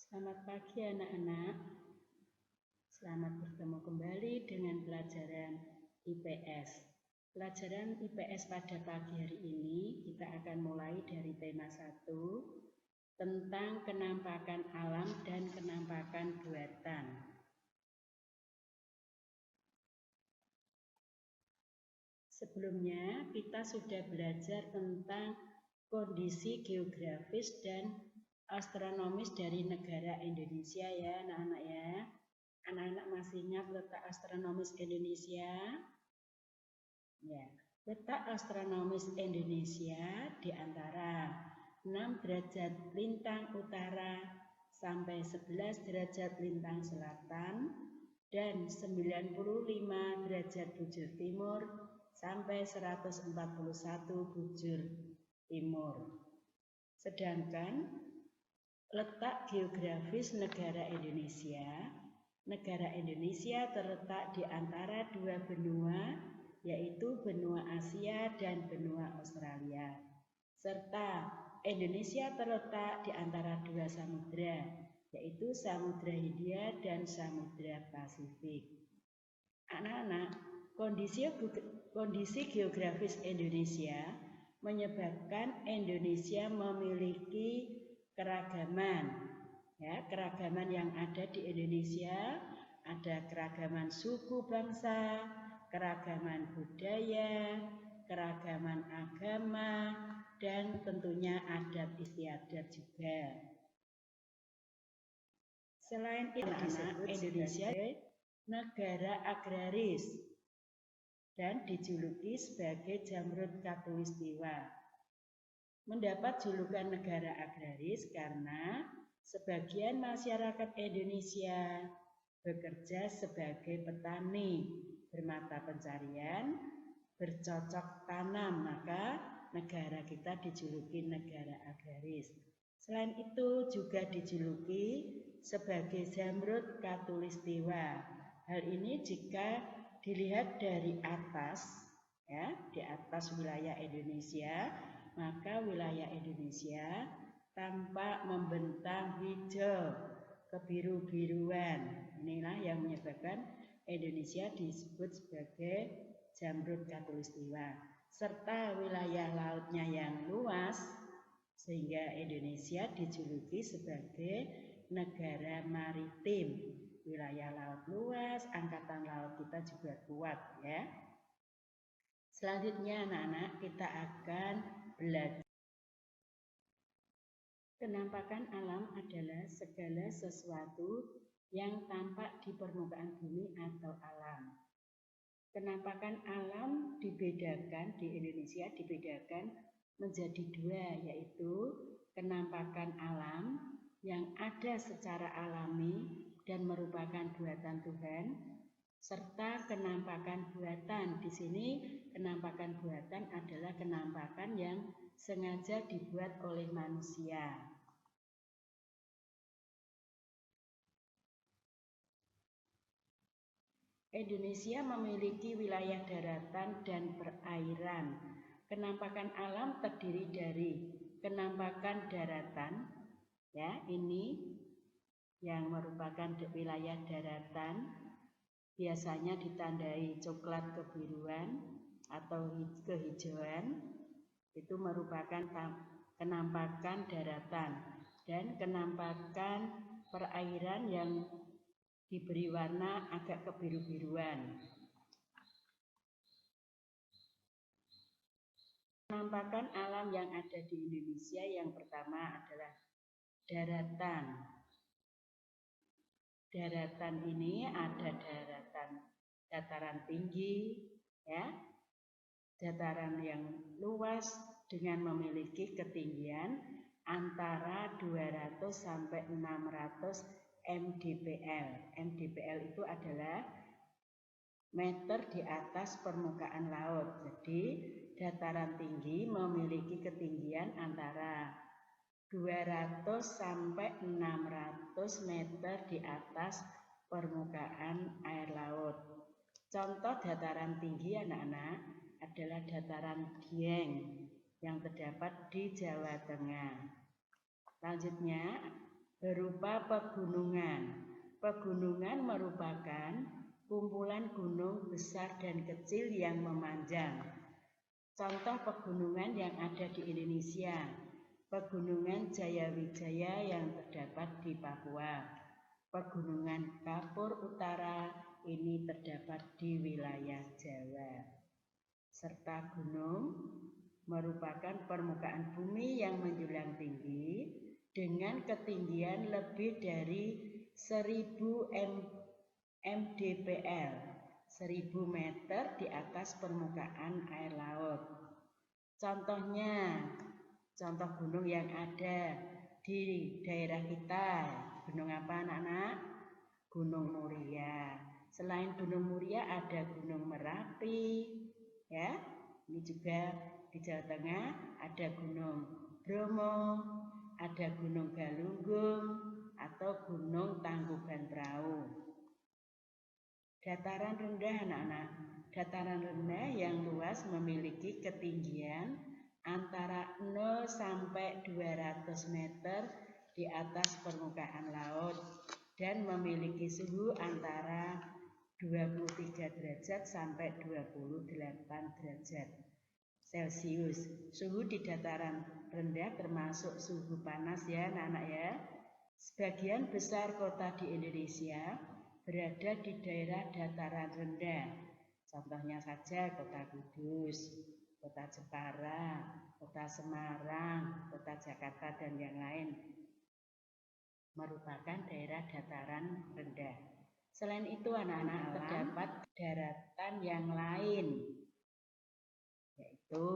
Selamat pagi anak-anak. Selamat bertemu kembali dengan pelajaran IPS. Pelajaran IPS pada pagi hari ini kita akan mulai dari tema 1 tentang kenampakan alam dan kenampakan buatan. Sebelumnya kita sudah belajar tentang kondisi geografis dan astronomis dari negara Indonesia ya anak-anak ya. Anak-anak masih ingat letak astronomis Indonesia? Ya, letak astronomis Indonesia di antara 6 derajat lintang utara sampai 11 derajat lintang selatan dan 95 derajat bujur timur sampai 141 bujur timur. Sedangkan letak geografis negara Indonesia terletak di antara dua benua, yaitu benua Asia dan benua Australia. Serta Indonesia terletak di antara dua samudra, yaitu Samudra Hindia dan Samudra Pasifik. Anak-anak, kondisi geografis Indonesia menyebabkan Indonesia memiliki keragaman. Ya, keragaman yang ada di Indonesia ada keragaman suku bangsa, keragaman budaya, keragaman agama, dan tentunya adat istiadat juga. Selain itu, anak-anak, Indonesia negara agraris dan dijuluki sebagai Jamrud Khatulistiwa. Mendapat julukan negara agraris karena sebagian masyarakat Indonesia bekerja sebagai petani, bermata pencarian, bercocok tanam, maka negara kita dijuluki negara agraris. Selain itu juga dijuluki sebagai Jamrud Khatulistiwa. Hal ini jika dilihat dari atas, ya, di atas wilayah Indonesia, maka wilayah Indonesia tampak membentang hijau kebiru-biruan. Inilah yang menyebabkan Indonesia disebut sebagai Jamrud Khatulistiwa. Serta wilayah lautnya yang luas, sehingga Indonesia dijuluki sebagai negara maritim. Wilayah laut luas, angkatan laut kita juga kuat ya. Selanjutnya anak-anak kita akan belajar. Kenampakan alam adalah segala sesuatu yang tampak di permukaan bumi atau alam. Kenampakan alam dibedakan di Indonesia menjadi dua, yaitu kenampakan alam yang ada secara alami dan merupakan buatan Tuhan, serta kenampakan buatan. Di sini kenampakan buatan adalah kenampakan yang sengaja dibuat oleh manusia. Indonesia memiliki wilayah daratan dan perairan. Kenampakan alam terdiri dari kenampakan daratan, ya, ini yang merupakan wilayah daratan, biasanya ditandai coklat kebiruan atau kehijauan, itu merupakan kenampakan daratan. Dan kenampakan perairan yang diberi warna agak kebiru-biruan. Penampakan alam yang ada di Indonesia yang pertama adalah daratan. Daratan ini ada dataran tinggi, ya, dataran yang luas dengan memiliki ketinggian antara 200 sampai 600 mdpl. Mdpl itu adalah meter di atas permukaan laut. Jadi dataran tinggi memiliki ketinggian antara 200 sampai 600 meter di atas permukaan air laut. Contoh dataran tinggi anak-anak adalah dataran Dieng yang terdapat di Jawa Tengah. Selanjutnya berupa pegunungan. Pegunungan merupakan kumpulan gunung besar dan kecil yang memanjang. Contoh pegunungan yang ada di Indonesia: Pegunungan Jayawijaya yang terdapat di Papua. Pegunungan Kapur Utara ini terdapat di wilayah Jawa. Serta gunung merupakan permukaan bumi yang menjulang tinggi dengan ketinggian lebih dari 1000 mdpl, 1000 meter di atas permukaan air laut. Contoh gunung yang ada di daerah kita, gunung apa anak-anak? Gunung Muria. Selain Gunung Muria ada Gunung Merapi, ya. Ini juga di Jawa Tengah ada Gunung Bromo, ada Gunung Galunggung atau Gunung Tangkuban Perahu. Dataran rendah anak-anak. Dataran rendah yang luas memiliki ketinggian antara 0 sampai 200 meter di atas permukaan laut dan memiliki suhu antara 23 derajat sampai 28 derajat Celcius. Suhu di dataran rendah termasuk suhu panas ya anak-anak ya. Sebagian besar kota di Indonesia berada di daerah dataran rendah. Contohnya saja Kota Kudus, Kota Jepara, Kota Semarang, Kota Jakarta dan yang lain merupakan daerah dataran rendah. Selain itu anak-anak terdapat daratan yang lain, yaitu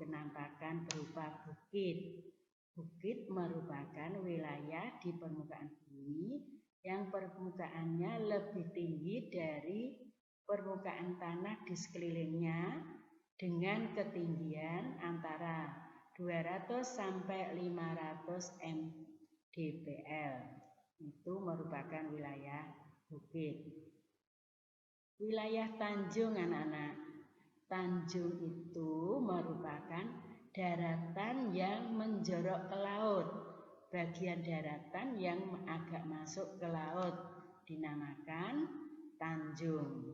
penampakan berupa bukit. Bukit merupakan wilayah di permukaan bumi yang permukaannya lebih tinggi dari permukaan tanah di sekelilingnya dengan ketinggian antara 200 sampai 500 mdpl. Itu merupakan wilayah bukit. Wilayah tanjung anak-anak. Tanjung itu merupakan daratan yang menjorok ke laut. Bagian daratan yang agak masuk ke laut dinamakan tanjung.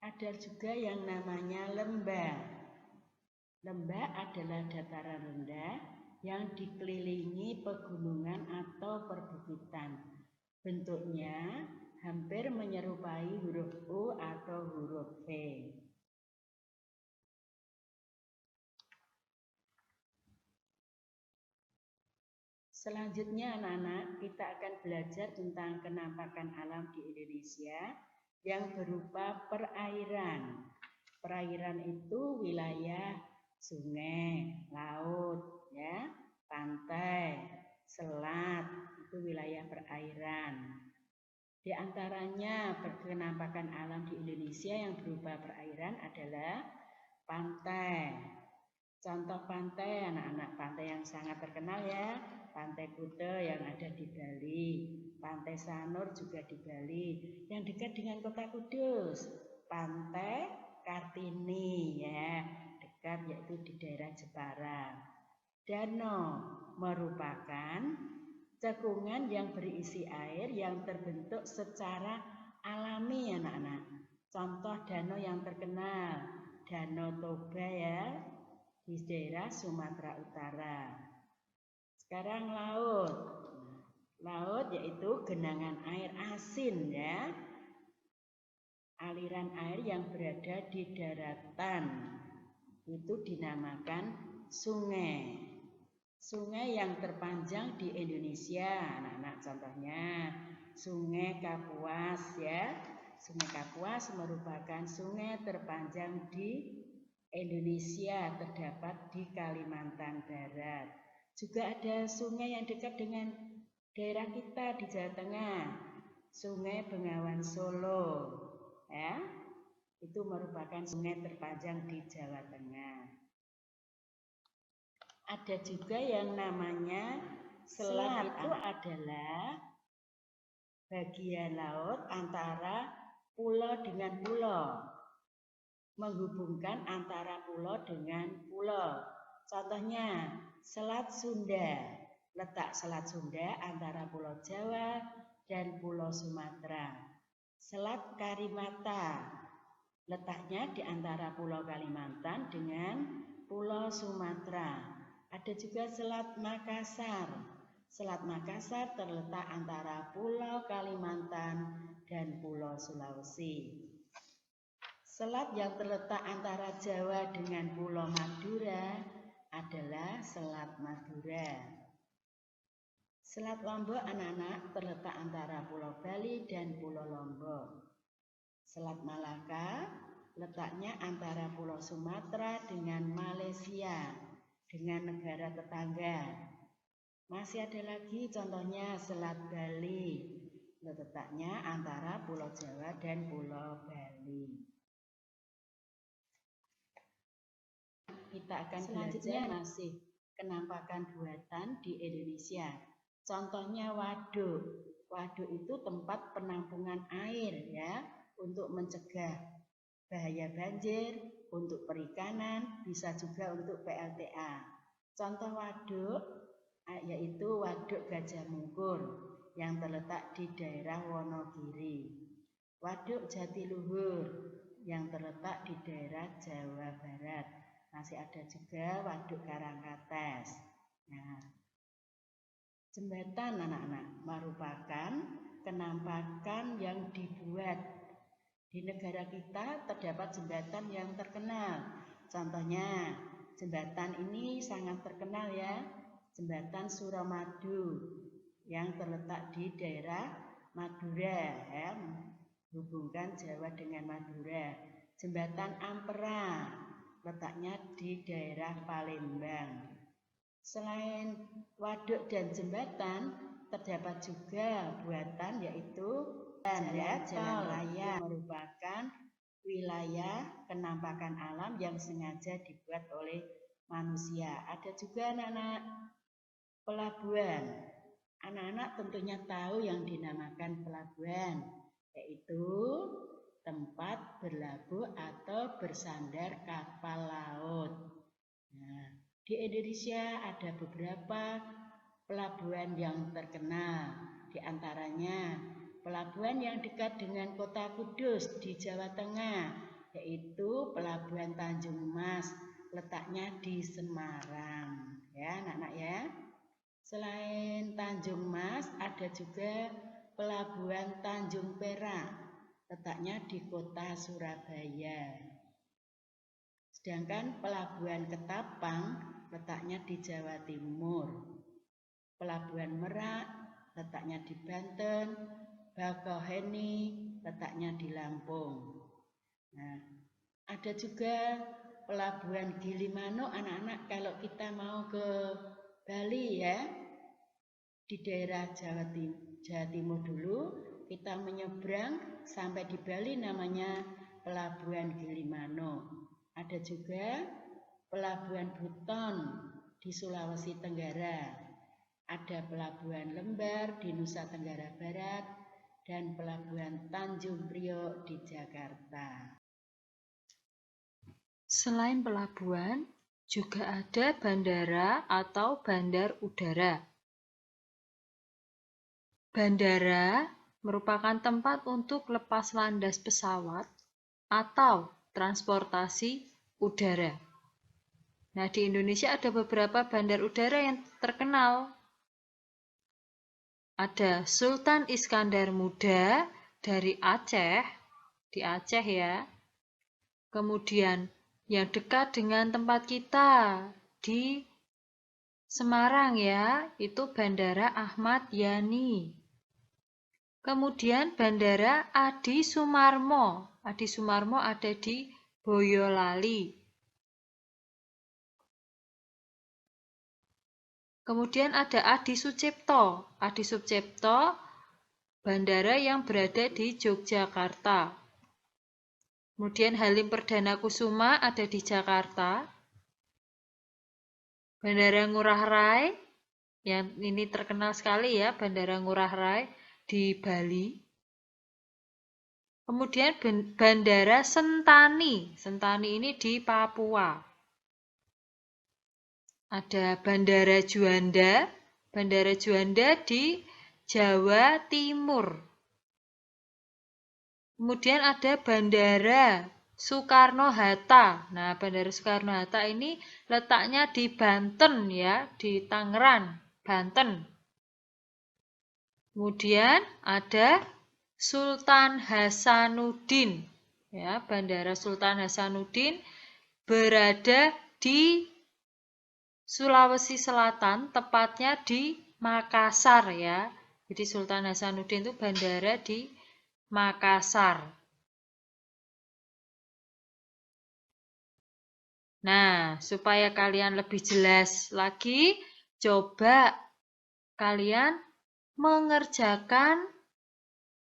Ada juga yang namanya lembah. Lembah adalah dataran rendah yang dikelilingi pegunungan atau perbukitan. Bentuknya hampir menyerupai huruf U atau huruf V. Selanjutnya anak-anak, kita akan belajar tentang penampakan alam di Indonesia yang berupa perairan. Perairan itu wilayah sungai, laut, ya, pantai, selat, itu wilayah perairan. Di antaranya penampakan alam di Indonesia yang berupa perairan adalah pantai. Contoh pantai anak-anak, pantai yang sangat terkenal ya, Pantai Kuta yang ada di Bali, Pantai Sanur juga di Bali, yang dekat dengan Kota Kudus, Pantai Kartini ya, dekat yaitu di daerah Jepara. Danau merupakan cekungan yang berisi air yang terbentuk secara alami anak-anak. Contoh danau yang terkenal, Danau Toba ya, di daerah Sumatera Utara. Sekarang laut. Laut yaitu genangan air asin ya. Aliran air yang berada di daratan itu dinamakan sungai. Sungai yang terpanjang di Indonesia, anak-anak, contohnya Sungai Kapuas ya. Sungai Kapuas merupakan sungai terpanjang di Indonesia, terdapat di Kalimantan Barat. Juga ada sungai yang dekat dengan daerah kita di Jawa Tengah, Sungai Bengawan Solo ya. Itu merupakan sungai terpanjang di Jawa Tengah. Ada juga yang namanya selat. Itu adalah bagian laut antara pulau dengan pulau, menghubungkan antara pulau dengan pulau. Contohnya Selat Sunda. letak Selat Sunda antara Pulau Jawa dan Pulau Sumatera. Selat Karimata, letaknya di antara Pulau Kalimantan dengan Pulau Sumatera. Ada juga Selat Makassar. Selat Makassar terletak antara Pulau Kalimantan dan Pulau Sulawesi. Selat yang terletak antara Jawa dengan Pulau Madura adalah Selat Madura. Selat Lombok anak-anak terletak antara Pulau Bali dan Pulau Lombok. Selat Malaka letaknya antara Pulau Sumatera dengan Malaysia, dengan negara tetangga. Masih ada lagi contohnya Selat Bali, letaknya antara Pulau Jawa dan Pulau Bali. Kita akan selanjutnya masih kenampakan buatan di Indonesia. Contohnya waduk. Waduk itu tempat penampungan air ya, untuk mencegah bahaya banjir, untuk perikanan, bisa juga untuk PLTA. Contoh waduk yaitu Waduk Gajah Mungkur yang terletak di daerah Wonogiri. Waduk Jatiluhur yang terletak di daerah Jawa Barat. Masih ada juga Waduk Karangkates. Nah, jembatan anak-anak merupakan kenampakan yang dibuat. Di negara kita terdapat jembatan yang terkenal. Contohnya, jembatan ini sangat terkenal ya, Jembatan Suramadu yang terletak di daerah Madura ya, menghubungkan Jawa dengan Madura. Jembatan Ampera letaknya di daerah Palembang. Selain waduk dan jembatan, terdapat juga buatan yaitu jalan raya, merupakan wilayah kenampakan alam yang sengaja dibuat oleh manusia. Ada juga anak-anak pelabuhan. Anak-anak tentunya tahu yang dinamakan pelabuhan, yaitu tempat berlabuh atau bersandar kapal laut. Nah, di Indonesia ada beberapa pelabuhan yang terkenal, di antaranya pelabuhan yang dekat dengan kota Kudus di Jawa Tengah, yaitu Pelabuhan Tanjung Mas, letaknya di Semarang, ya anak-anak ya. Selain Tanjung Mas, ada juga Pelabuhan Tanjung Perak, letaknya di kota Surabaya. Sedangkan Pelabuhan Ketapang letaknya di Jawa Timur. Pelabuhan Merak letaknya di Banten. Bakauheni letaknya di Lampung. Nah, ada juga Pelabuhan Gilimanuk anak-anak kalau kita mau ke Bali ya. Di daerah Jawa Timur dulu kita menyeberang sampai di Bali namanya Pelabuhan Gilimanuk. Ada juga Pelabuhan Buton di Sulawesi Tenggara. Ada Pelabuhan Lembar di Nusa Tenggara Barat dan Pelabuhan Tanjung Priok di Jakarta. Selain pelabuhan, juga ada bandara atau bandar udara. Bandara merupakan tempat untuk lepas landas pesawat atau transportasi udara. Nah, di Indonesia ada beberapa bandar udara yang terkenal. Ada Sultan Iskandar Muda dari Aceh, di Aceh ya. Kemudian yang dekat dengan tempat kita di Semarang ya, itu Bandara Ahmad Yani. Kemudian Bandara Adi Sumarmo. Adi Sumarmo ada di Boyolali. Kemudian ada Adi Sucipto. Adi Sucipto, bandara yang berada di Yogyakarta. Kemudian Halim Perdana Kusuma ada di Jakarta. Bandara Ngurah Rai, yang ini terkenal sekali ya, Bandara Ngurah Rai di Bali. Kemudian Bandara Sentani. Sentani ini di Papua. Ada Bandara Juanda Bandara Juanda di Jawa Timur. Kemudian ada Bandara Soekarno-Hatta. Nah, Bandara Soekarno-Hatta ini letaknya di Banten ya, di Tangerang, Banten. Kemudian ada Sultan Hasanuddin. Ya, Bandara Sultan Hasanuddin berada di Sulawesi Selatan, tepatnya di Makassar ya. Jadi Sultan Hasanuddin itu bandara di Makassar. Nah, supaya kalian lebih jelas lagi, coba kalian mengerjakan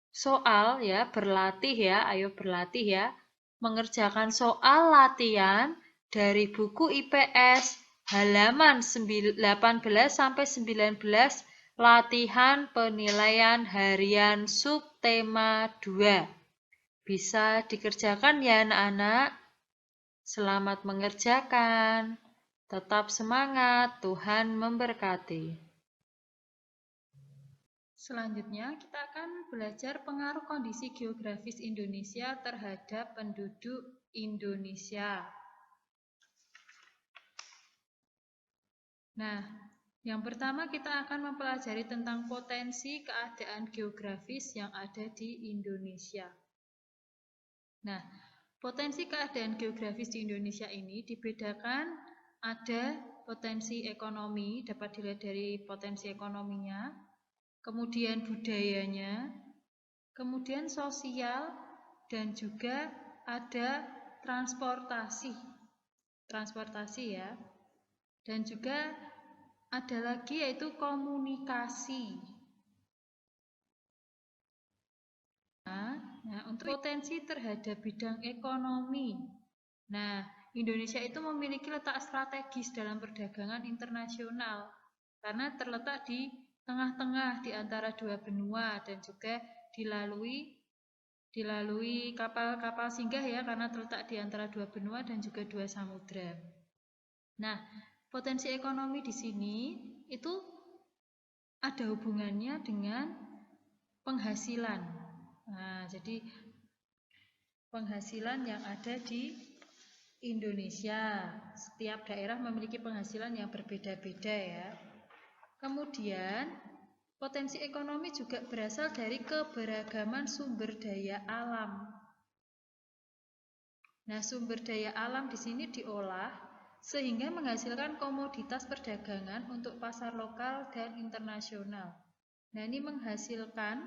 soal ya, berlatih ya, ayo berlatih ya. Mengerjakan soal latihan dari buku IPS halaman 18 sampai 19 latihan penilaian harian subtema 2. Bisa dikerjakan ya anak-anak. Selamat mengerjakan. Tetap semangat, Tuhan memberkati. Selanjutnya, kita akan belajar pengaruh kondisi geografis Indonesia terhadap penduduk Indonesia. Nah, yang pertama kita akan mempelajari tentang potensi keadaan geografis yang ada di Indonesia. Nah, potensi keadaan geografis di Indonesia ini dibedakan ada potensi ekonomi, dapat dilihat dari potensi ekonominya, kemudian budayanya, kemudian sosial, dan juga ada transportasi ya, dan juga ada lagi yaitu komunikasi. Nah, untuk potensi terhadap bidang ekonomi, nah Indonesia itu memiliki letak strategis dalam perdagangan internasional karena terletak di tengah-tengah di antara dua benua dan juga dilalui kapal-kapal singgah ya karena terletak di antara dua benua dan juga dua samudra. Nah, potensi ekonomi di sini itu ada hubungannya dengan penghasilan. Nah, jadi penghasilan yang ada di Indonesia, setiap daerah memiliki penghasilan yang berbeda-beda ya. Kemudian potensi ekonomi juga berasal dari keberagaman sumber daya alam. Nah, sumber daya alam di sini diolah sehingga menghasilkan komoditas perdagangan untuk pasar lokal dan internasional. Nah, ini menghasilkan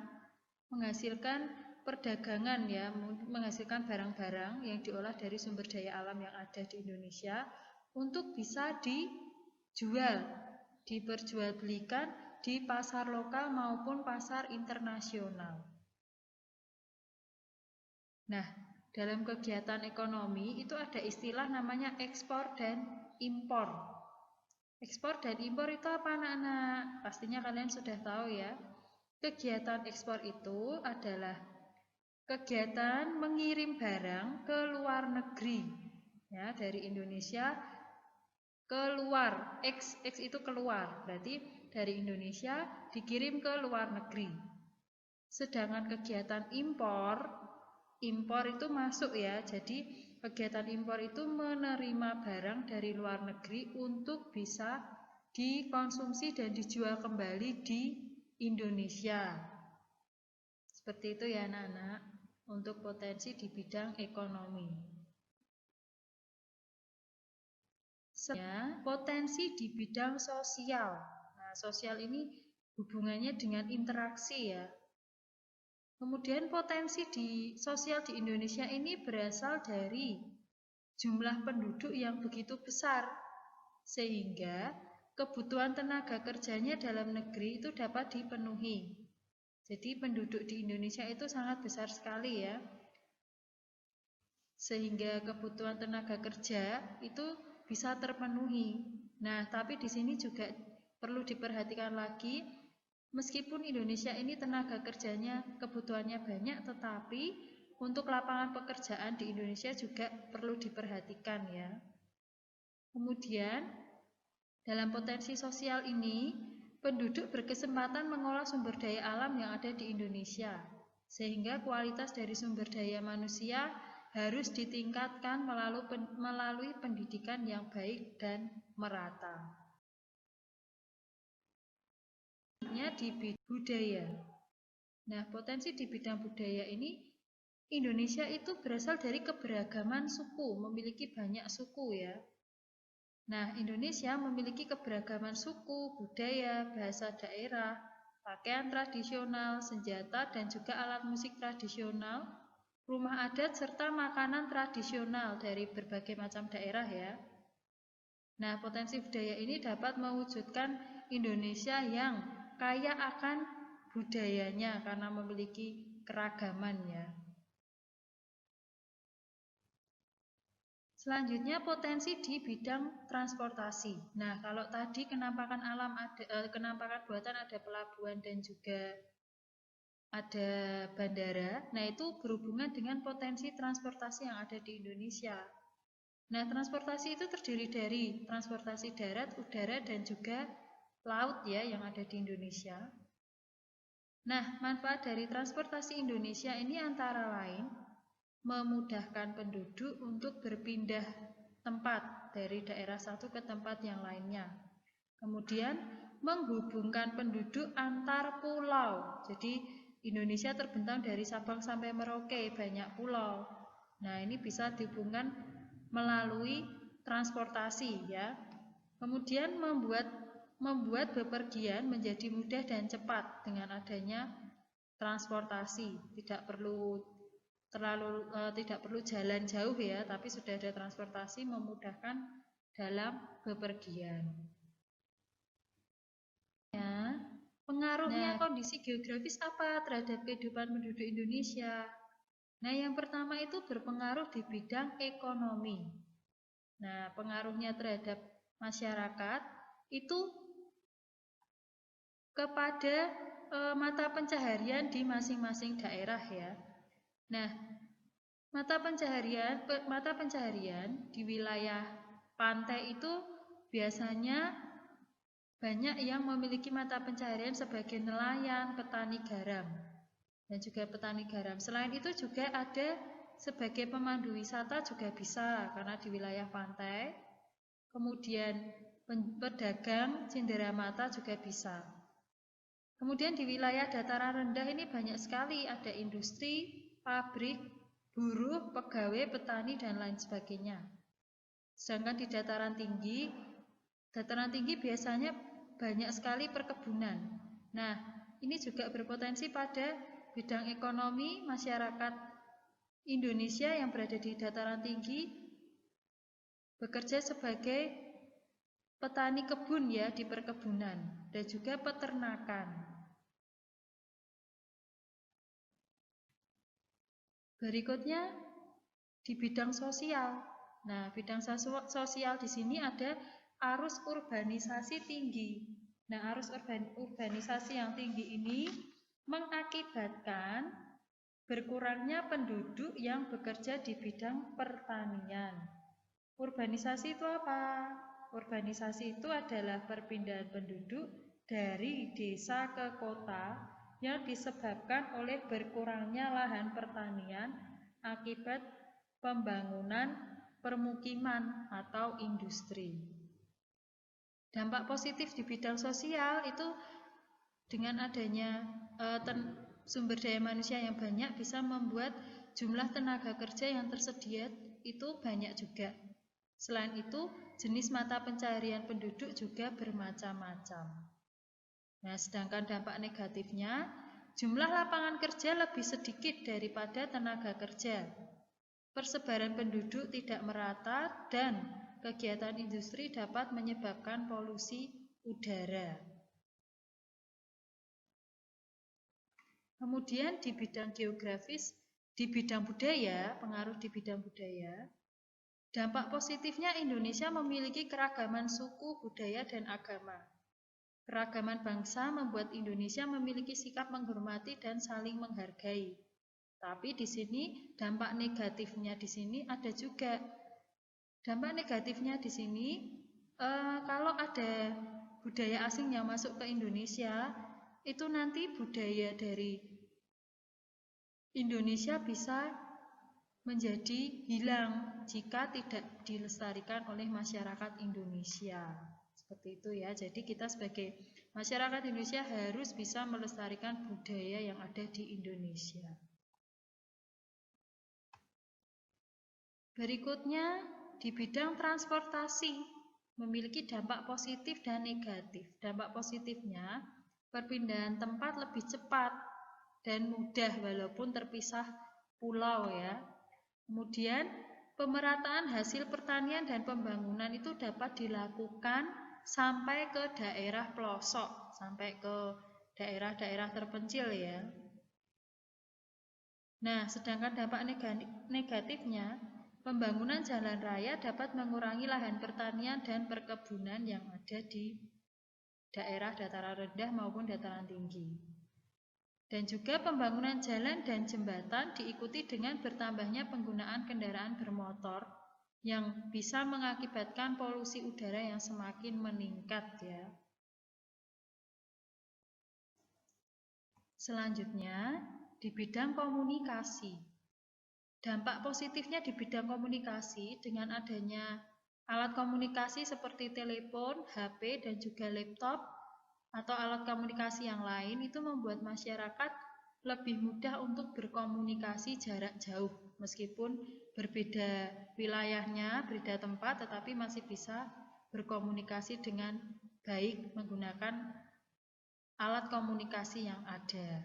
perdagangan ya, menghasilkan barang-barang yang diolah dari sumber daya alam yang ada di Indonesia untuk bisa dijual, diperjualbelikan di pasar lokal maupun pasar internasional. Nah, dalam kegiatan ekonomi itu ada istilah namanya ekspor dan impor. Ekspor dan impor itu apa anak-anak? Pastinya kalian sudah tahu ya. Kegiatan ekspor itu adalah kegiatan mengirim barang ke luar negeri ya, dari Indonesia keluar. X itu keluar, berarti dari Indonesia dikirim ke luar negeri. Sedangkan kegiatan impor itu masuk ya, jadi kegiatan impor itu menerima barang dari luar negeri untuk bisa dikonsumsi dan dijual kembali di Indonesia. Seperti itu ya anak-anak, untuk potensi di bidang ekonomi. Potensi di bidang sosial. Nah, sosial ini hubungannya dengan interaksi ya. Kemudian potensi di sosial di Indonesia ini berasal dari jumlah penduduk yang begitu besar, sehingga kebutuhan tenaga kerjanya dalam negeri itu dapat dipenuhi. Jadi penduduk di Indonesia itu sangat besar sekali ya, sehingga kebutuhan tenaga kerja itu bisa terpenuhi. Nah, tapi di sini juga perlu diperhatikan lagi, meskipun Indonesia ini tenaga kerjanya kebutuhannya banyak, tetapi untuk lapangan pekerjaan di Indonesia juga perlu diperhatikan ya. Kemudian dalam potensi sosial ini penduduk berkesempatan mengolah sumber daya alam yang ada di Indonesia, sehingga kualitas dari sumber daya manusia harus ditingkatkan melalui pendidikan yang baik dan merata. Di bidang budaya. Nah, potensi di bidang budaya ini, Indonesia itu berasal dari keberagaman suku, memiliki banyak suku ya. Nah, Indonesia memiliki keberagaman suku, budaya, bahasa daerah, pakaian tradisional, senjata, dan juga alat musik tradisional, rumah adat, serta makanan tradisional dari berbagai macam daerah ya. Nah, potensi budaya ini dapat mewujudkan Indonesia yang kaya akan budayanya karena memiliki keragaman ya. Selanjutnya potensi di bidang transportasi. Nah, kalau tadi kenampakan alam kenampakan buatan ada pelabuhan dan juga ada bandara. Nah, itu berhubungan dengan potensi transportasi yang ada di Indonesia. Nah, transportasi itu terdiri dari transportasi darat, udara, dan juga laut ya yang ada di Indonesia. Nah, manfaat dari transportasi Indonesia ini antara lain memudahkan penduduk untuk berpindah tempat dari daerah satu ke tempat yang lainnya. Kemudian menghubungkan penduduk antar pulau. Jadi Indonesia terbentang dari Sabang sampai Merauke, banyak pulau. Nah, ini bisa dihubungkan melalui transportasi ya. Kemudian membuat bepergian menjadi mudah dan cepat dengan adanya transportasi. Tidak perlu jalan jauh ya, tapi sudah ada transportasi memudahkan dalam bepergian. Ya, pengaruhnya kondisi geografis apa terhadap kehidupan penduduk Indonesia? Nah, yang pertama itu berpengaruh di bidang ekonomi. Nah, pengaruhnya terhadap masyarakat itu kepada mata pencaharian di masing-masing daerah ya. Nah, mata pencaharian di wilayah pantai itu biasanya banyak yang memiliki mata pencaharian sebagai nelayan, petani garam, dan juga petani garam. Selain itu juga ada sebagai pemandu wisata juga bisa karena di wilayah pantai. Kemudian pedagang cenderamata juga bisa. Kemudian di wilayah dataran rendah ini banyak sekali ada industri, pabrik, buruh, pegawai, petani, dan lain sebagainya. Sedangkan di dataran tinggi biasanya banyak sekali perkebunan. Nah, ini juga berpotensi pada bidang ekonomi masyarakat Indonesia yang berada di dataran tinggi bekerja sebagai petani kebun ya di perkebunan dan juga peternakan. Berikutnya di bidang sosial. Nah, bidang sosial di sini ada arus urbanisasi tinggi. Nah, arus urbanisasi yang tinggi ini mengakibatkan berkurangnya penduduk yang bekerja di bidang pertanian. Urbanisasi itu apa? Urbanisasi itu adalah perpindahan penduduk dari desa ke kota yang disebabkan oleh berkurangnya lahan pertanian akibat pembangunan permukiman atau industri. Dampak positif di bidang sosial itu dengan adanya sumber daya manusia yang banyak bisa membuat jumlah tenaga kerja yang tersedia itu banyak juga. Selain itu, jenis mata pencaharian penduduk juga bermacam-macam. Nah, sedangkan dampak negatifnya, jumlah lapangan kerja lebih sedikit daripada tenaga kerja. Persebaran penduduk tidak merata dan kegiatan industri dapat menyebabkan polusi udara. Kemudian di bidang geografis, di bidang budaya, pengaruh di bidang budaya, dampak positifnya Indonesia memiliki keragaman suku, budaya, dan agama. Keragaman bangsa membuat Indonesia memiliki sikap menghormati dan saling menghargai. Tapi di sini dampak negatifnya di sini ada juga. Dampak negatifnya di sini kalau ada budaya asing yang masuk ke Indonesia, itu nanti budaya dari Indonesia bisa menjadi hilang jika tidak dilestarikan oleh masyarakat Indonesia. Seperti itu ya. Jadi kita sebagai masyarakat Indonesia harus bisa melestarikan budaya yang ada di Indonesia. Berikutnya, di bidang transportasi memiliki dampak positif dan negatif. Dampak positifnya, perpindahan tempat lebih cepat dan mudah walaupun terpisah pulau ya. Kemudian, pemerataan hasil pertanian dan pembangunan itu dapat dilakukan sampai ke daerah pelosok, sampai ke daerah-daerah terpencil ya. Nah, sedangkan dampak negatifnya, pembangunan jalan raya dapat mengurangi lahan pertanian dan perkebunan yang ada di daerah dataran rendah maupun dataran tinggi. Dan juga pembangunan jalan dan jembatan diikuti dengan bertambahnya penggunaan kendaraan bermotor yang bisa mengakibatkan polusi udara yang semakin meningkat ya. Selanjutnya, di bidang komunikasi. Dampak positifnya di bidang komunikasi dengan adanya alat komunikasi seperti telepon, HP, dan juga laptop atau alat komunikasi yang lain itu membuat masyarakat lebih mudah untuk berkomunikasi jarak jauh meskipun berbeda wilayahnya, berbeda tempat, tetapi masih bisa berkomunikasi dengan baik menggunakan alat komunikasi yang ada.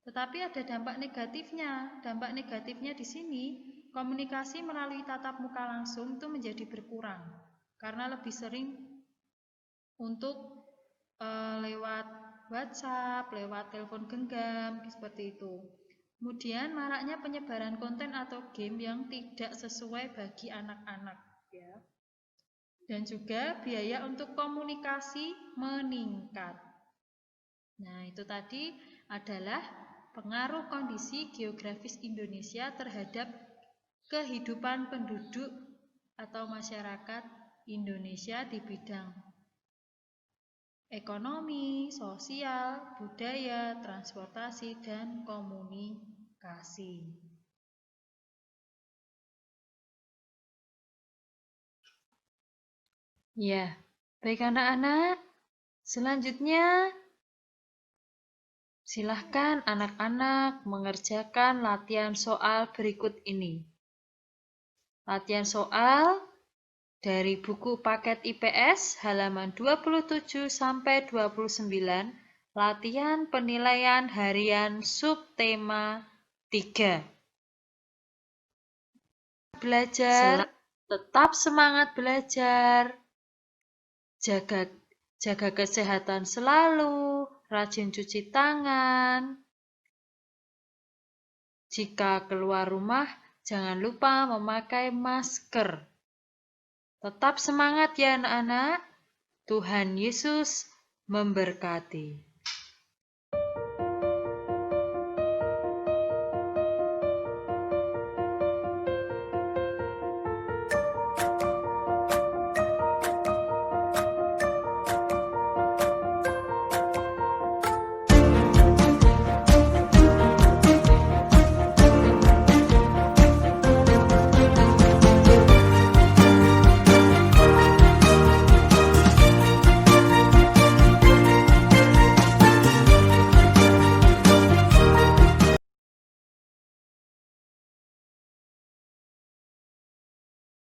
Tetapi ada dampak negatifnya. Dampak negatifnya di sini, komunikasi melalui tatap muka langsung itu menjadi berkurang karena lebih sering untuk lewat WhatsApp, lewat telepon genggam, seperti itu. Kemudian maraknya penyebaran konten atau game yang tidak sesuai bagi anak-anak ya. Dan juga biaya untuk komunikasi meningkat. Nah, itu tadi adalah pengaruh kondisi geografis Indonesia terhadap kehidupan penduduk atau masyarakat Indonesia di bidang ekonomi, sosial, budaya, transportasi, dan komunikasi. Ya, baik anak-anak. Selanjutnya, silahkan anak-anak mengerjakan latihan soal berikut ini. Latihan soal dari buku paket IPS halaman 27 sampai 29, latihan penilaian harian subtema 3. Belajar, tetap semangat belajar. Jaga kesehatan selalu, rajin cuci tangan. Jika keluar rumah, jangan lupa memakai masker. Tetap semangat ya anak-anak. Tuhan Yesus memberkati.